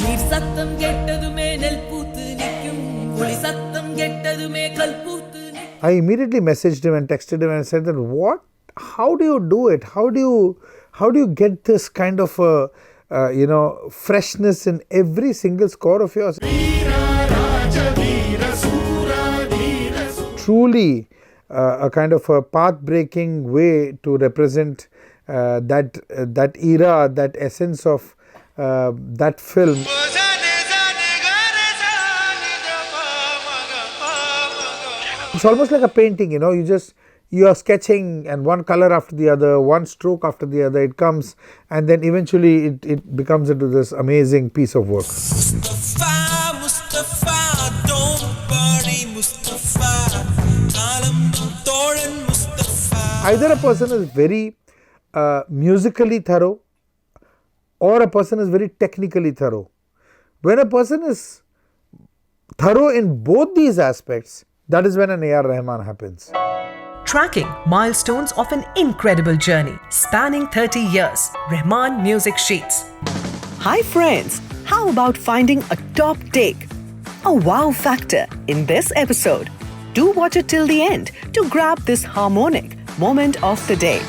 நீர் சத்தம் கெட்டதுமே நெல் பூத்து நிற்கும் ஒளி சத்தம் கெட்டதுமே கல் பூத்து. I immediately messaged him and texted him and said that how do you do it? How do you get this kind of freshness in every single score of yours? Truly a kind of a path-breaking way to represent that era, that essence of that film. It's almost like a painting, you are sketching and one color after the other, one stroke after the other, it comes and then eventually it becomes into this amazing piece of work. Mustafa, don't worry, Mustafa. Either a person is very musically thorough or a person is very technically thorough. When a person is thorough in both these aspects, that is when an A.R. Rahman happens. Tracking milestones of an incredible journey spanning 30 years. Rahman Music Sheets. Hi friends, how about finding a top take? A wow factor in this episode. Do watch it till the end to grab this harmonic moment of the day.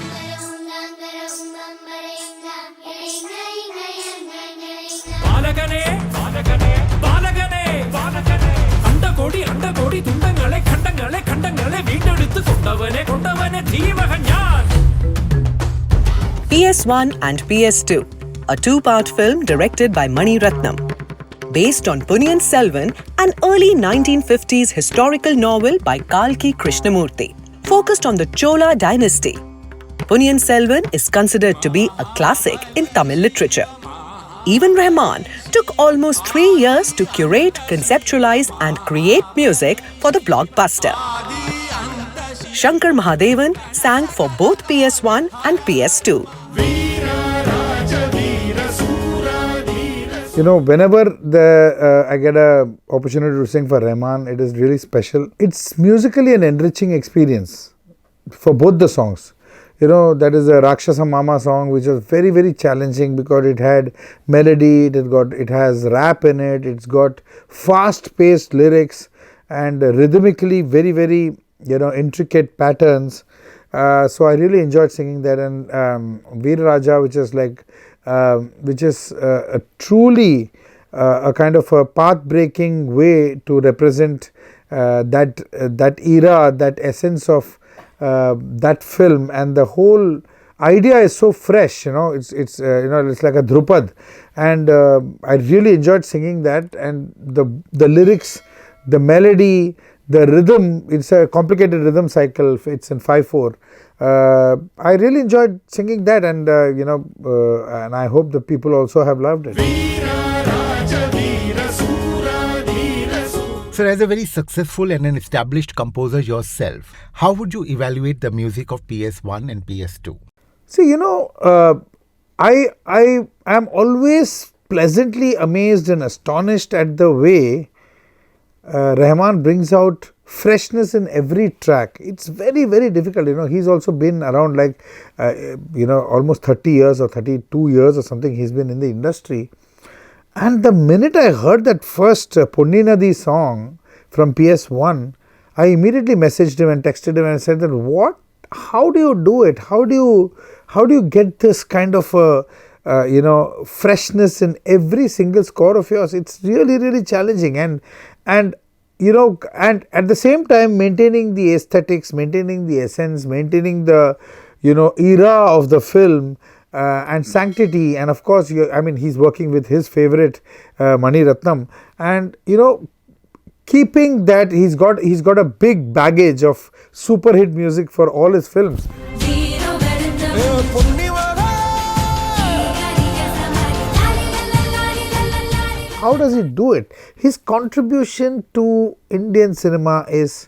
PS1 and PS2, a two-part film directed by Mani Ratnam. Based on Ponniyin Selvan, an early 1950s historical novel by Kalki Krishnamurthy, focused on the Chola dynasty. Ponniyin Selvan is considered to be a classic in Tamil literature. Even Rahman took almost 3 years to curate, conceptualize and create music for the blockbuster. Shankar Mahadevan sang for both PS1 and PS2. Whenever I get an opportunity to sing for Rahman, it is really special. It's musically an enriching experience for both the songs. That is a Rakshasa Mama song, which was very, very challenging because it had melody, it has rap in it, it's got fast-paced lyrics and rhythmically very, very, intricate patterns. So I really enjoyed singing that. And Veera Raja, which is truly a kind of a path-breaking way to represent that era, that essence of that film, and the whole idea is so fresh. It's like a Drupad, and I really enjoyed singing that. And the lyrics, the melody, the rhythm, it's a complicated rhythm cycle. It's in 5/4. I really enjoyed singing that, and and I hope the people also have loved it. Sir, as a very successful and an established composer yourself, how would you evaluate the music of PS1 and PS2? See, I am always pleasantly amazed and astonished at the way Rahman brings out freshness in every track. It's very, very difficult. He's also been around almost 30 years or 32 years or something. He's been in the industry. And the minute I heard that first Ponniyin song from PS1, I immediately messaged him and texted him and said that how do you do it? How do you get this kind of freshness in every single score of yours? It's really, really challenging. And at the same time maintaining the aesthetics, maintaining the essence, maintaining the era of the film and sanctity. And of course, he's working with his favorite Mani Ratnam, and keeping that he's got a big baggage of super hit music for all his films. How does he do it? His contribution to Indian cinema is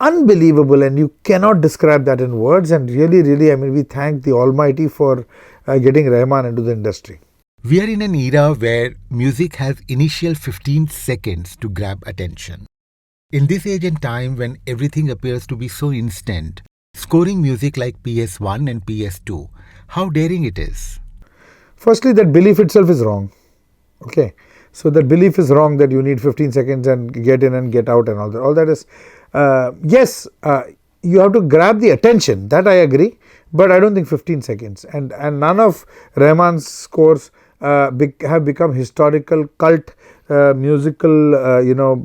unbelievable, and you cannot describe that in words. And really, really, we thank the Almighty for getting Rahman into the industry. We are in an era where music has initial 15 seconds to grab attention. In this age and time when everything appears to be so instant, scoring music like PS1 and PS2, how daring it is? Firstly, that belief itself is wrong. Okay, so that belief is wrong that you need 15 seconds and get in and get out and all that. All that is, yes, you have to grab the attention. That I agree, but I don't think 15 seconds. And none of Rahman's scores have become historical cult musical,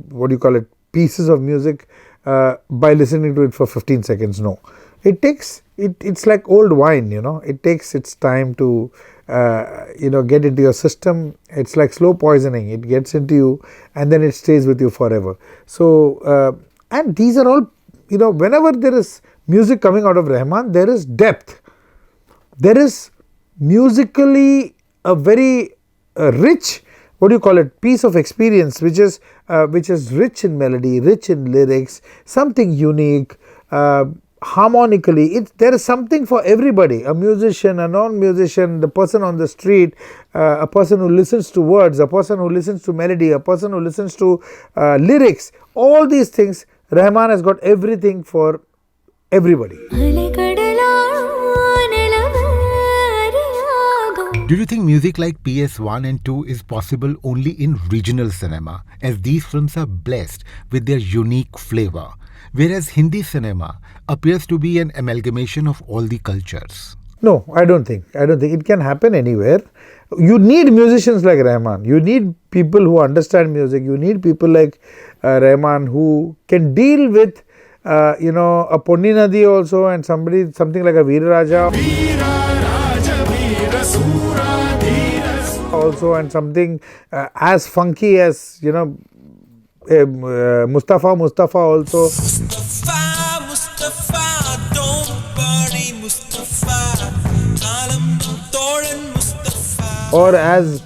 what do you call it, pieces of music by listening to it for 15 seconds. No, it takes it's like old wine. It takes its time to get into your system. It's like slow poisoning. It gets into you and then it stays with you forever. So and these are all, whenever there is music coming out of Rahman, there is depth. There is musically a very rich, what do you call it, piece of experience which is rich in melody, rich in lyrics, something unique, harmonically. There is something for everybody, a musician, a non-musician, the person on the street, a person who listens to words, a person who listens to melody, a person who listens to lyrics. All these things, Rahman has got everything for everybody. Do you think music like PS1 and 2 is possible only in regional cinema, as these films are blessed with their unique flavor, whereas Hindi cinema appears to be an amalgamation of all the cultures? No, I don't think it can happen anywhere. You need musicians like Rahman. You need people who understand music. You need people like Rahman who can deal with a Ponniyin Nadi also, and something like a Veera also, and something as funky as Mustafa also. Mustafa, don't worry, Mustafa. Mustafa. Or as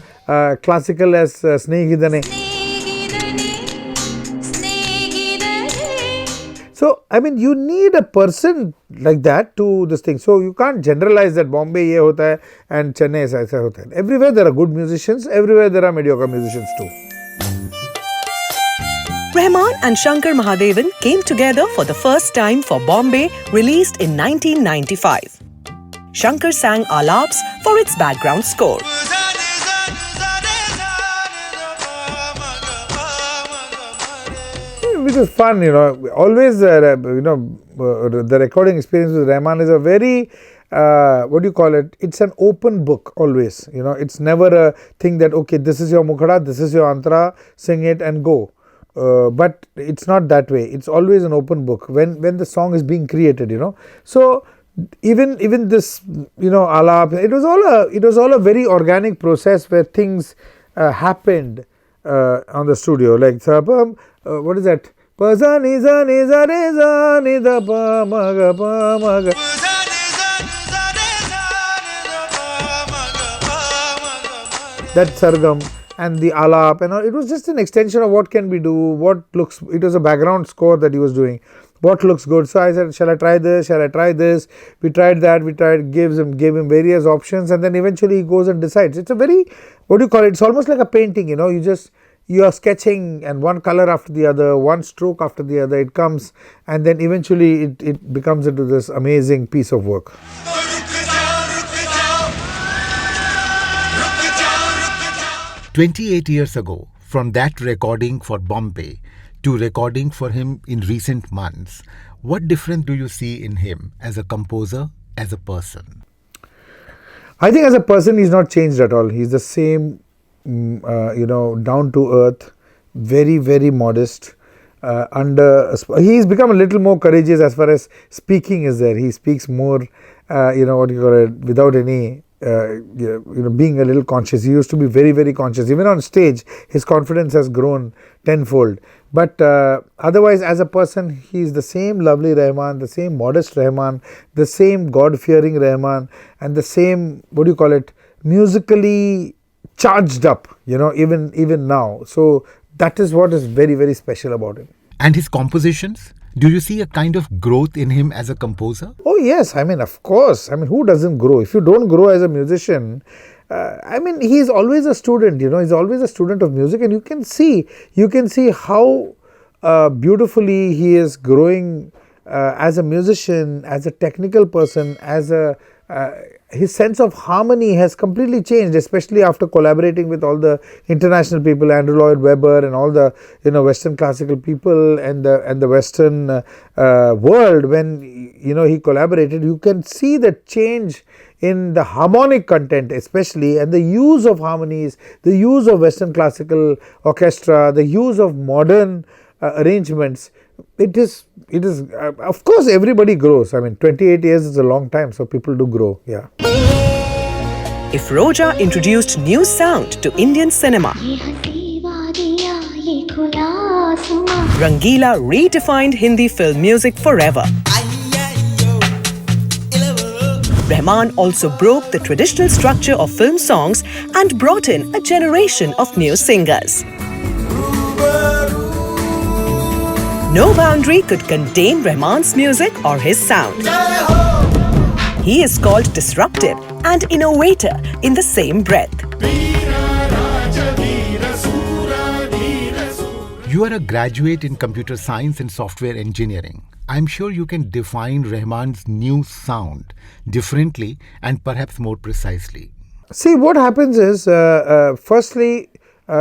classical as Snehidane. So, I mean, you need a person like that to this thing. So, you can't generalize that Bombay ye hota hai and Chennai aisa hota hai. Everywhere there are good musicians, everywhere there are mediocre musicians too. Rahman and Shankar Mahadevan came together for the first time for Bombay, released in 1995. Shankar sang Alaps for its background score. Which is fun, always, the recording experience with Rahman is a very, what do you call it? It's an open book always, it's never a thing that, okay, this is your mukhada, this is your antara, sing it and go. But it's not that way. It's always an open book when the song is being created, So even this, alap, it was all a very organic process where things happened on the studio, like what is that? That sargam and the alap, and it was just an extension of what can we do, it was a background score that he was doing, what looks good. So I said, shall I try this, we tried that, gave him various options, and then eventually he goes and decides. It's a very, what do you call it, it's almost like a painting, you are sketching, and one color after the other, one stroke after the other, it comes, and then eventually it becomes into this amazing piece of work. 28 years ago, from that recording for Bombay to recording for him in recent months, what difference do you see in him as a composer, as a person? I think as a person he's not changed at all. He's the same, down to earth, very, very modest. He's become a little more courageous as far as speaking is there. He speaks more, without any, being a little conscious. He used to be very, very conscious. Even on stage, his confidence has grown tenfold. But otherwise, as a person, he's the same lovely Rahman, the same modest Rahman, the same God-fearing Rahman, and the same, musically charged up, even now. So that is what is very, very special about him. And his compositions? Do you see a kind of growth in him as a composer? Oh yes, of course. Who doesn't grow? If you don't grow as a musician, he's always a student, he's always a student of music, and you can see how beautifully he is growing as a musician, as a technical person, as a his sense of harmony has completely changed, especially after collaborating with all the international people, Andrew Lloyd Webber and all the Western classical people and the Western world. When he collaborated, you can see the change in the harmonic content, especially, and the use of harmonies, the use of Western classical orchestra, the use of modern arrangements. It is of course everybody grows. I mean, 28 years is a long time, so people do grow. Yeah. If Roja introduced new sound to Indian cinema, Rangila redefined Hindi film music forever. Rahman also broke the traditional structure of film songs and brought in a generation of new singers. No boundary could contain Rahman's music or his sound. He is called disruptive and innovator in the same breath. You are a graduate in computer science and software engineering. I'm sure you can define Rahman's new sound differently and perhaps more precisely. See, what happens is, firstly,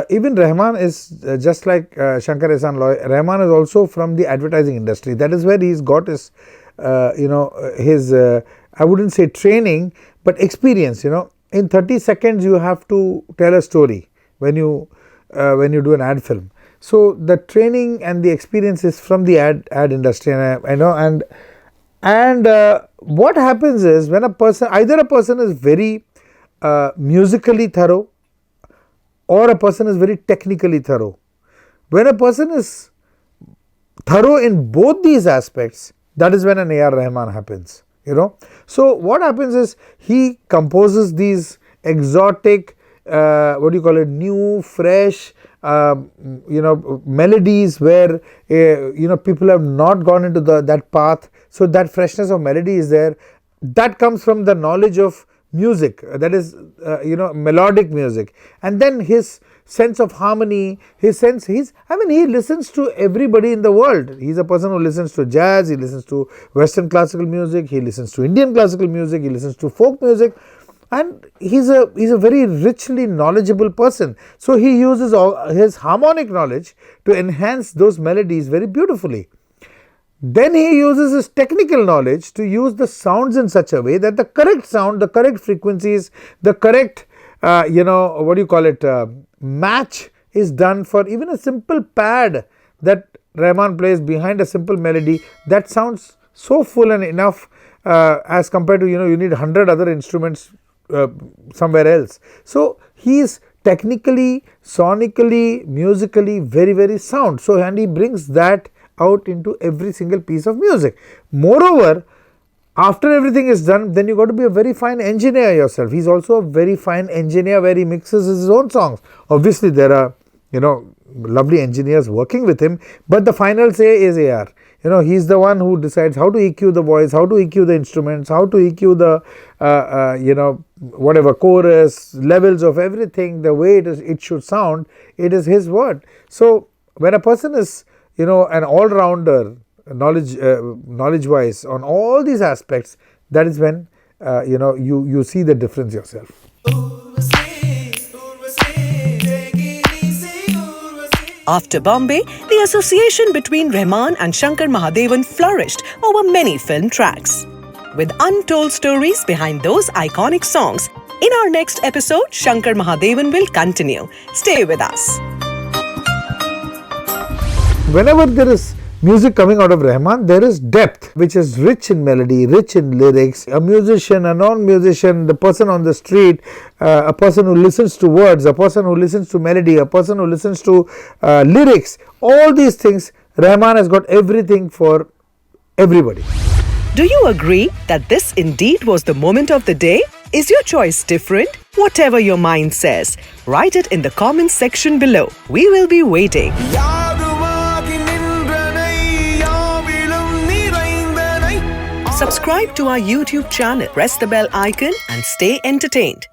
even Rahman is just like Shankar Ehsaan Loy. Rahman is also from the advertising industry. That is where he's got his, his I wouldn't say training, but experience. In 30 seconds you have to tell a story when you do an ad film. So the training and the experience is from the ad industry, and what happens is, when either a person is very musically thorough, or a person is very technically thorough. When a person is thorough in both these aspects, that is when an A.R. Rahman happens. So what happens is, he composes these exotic, new, fresh, melodies where people have not gone into that path. So that freshness of melody is there. That comes from the knowledge of music, that is melodic music, and then his sense of harmony, he listens to everybody in the world. He's a person who listens to jazz, he listens to Western classical music, he listens to Indian classical music, he listens to folk music, and he's a very richly knowledgeable person. So he uses all his harmonic knowledge to enhance those melodies very beautifully. Then he uses his technical knowledge to use the sounds in such a way that the correct sound, the correct frequencies, the correct match is done for even a simple pad that Rahman plays behind a simple melody. That sounds so full and enough as compared to you need 100 other instruments somewhere else. So he is technically, sonically, musically very, very sound. So, and he brings that out into every single piece of music. Moreover, after everything is done, then you got to be a very fine engineer yourself. He's also a very fine engineer where he mixes his own songs. Obviously, there are lovely engineers working with him, but the final say is AR. He's the one who decides how to EQ the voice, how to EQ the instruments, how to EQ the whatever chorus, levels of everything, the way it should sound. It is his word. So when a person is an all-rounder, knowledge-wise on all these aspects, that is when you see the difference yourself. After Bombay, the association between Rahman and Shankar Mahadevan flourished over many film tracks. With untold stories behind those iconic songs, in our next episode, Shankar Mahadevan will continue. Stay with us. Whenever there is music coming out of Rahman, there is depth, which is rich in melody, rich in lyrics. A musician, a non-musician, the person on the street, a person who listens to words, a person who listens to melody, a person who listens to lyrics, all these things, Rahman has got everything for everybody. Do you agree that this indeed was the moment of the day? Is your choice different? Whatever your mind says, write it in the comments section below. We will be waiting. Subscribe to our YouTube channel, press the bell icon and stay entertained.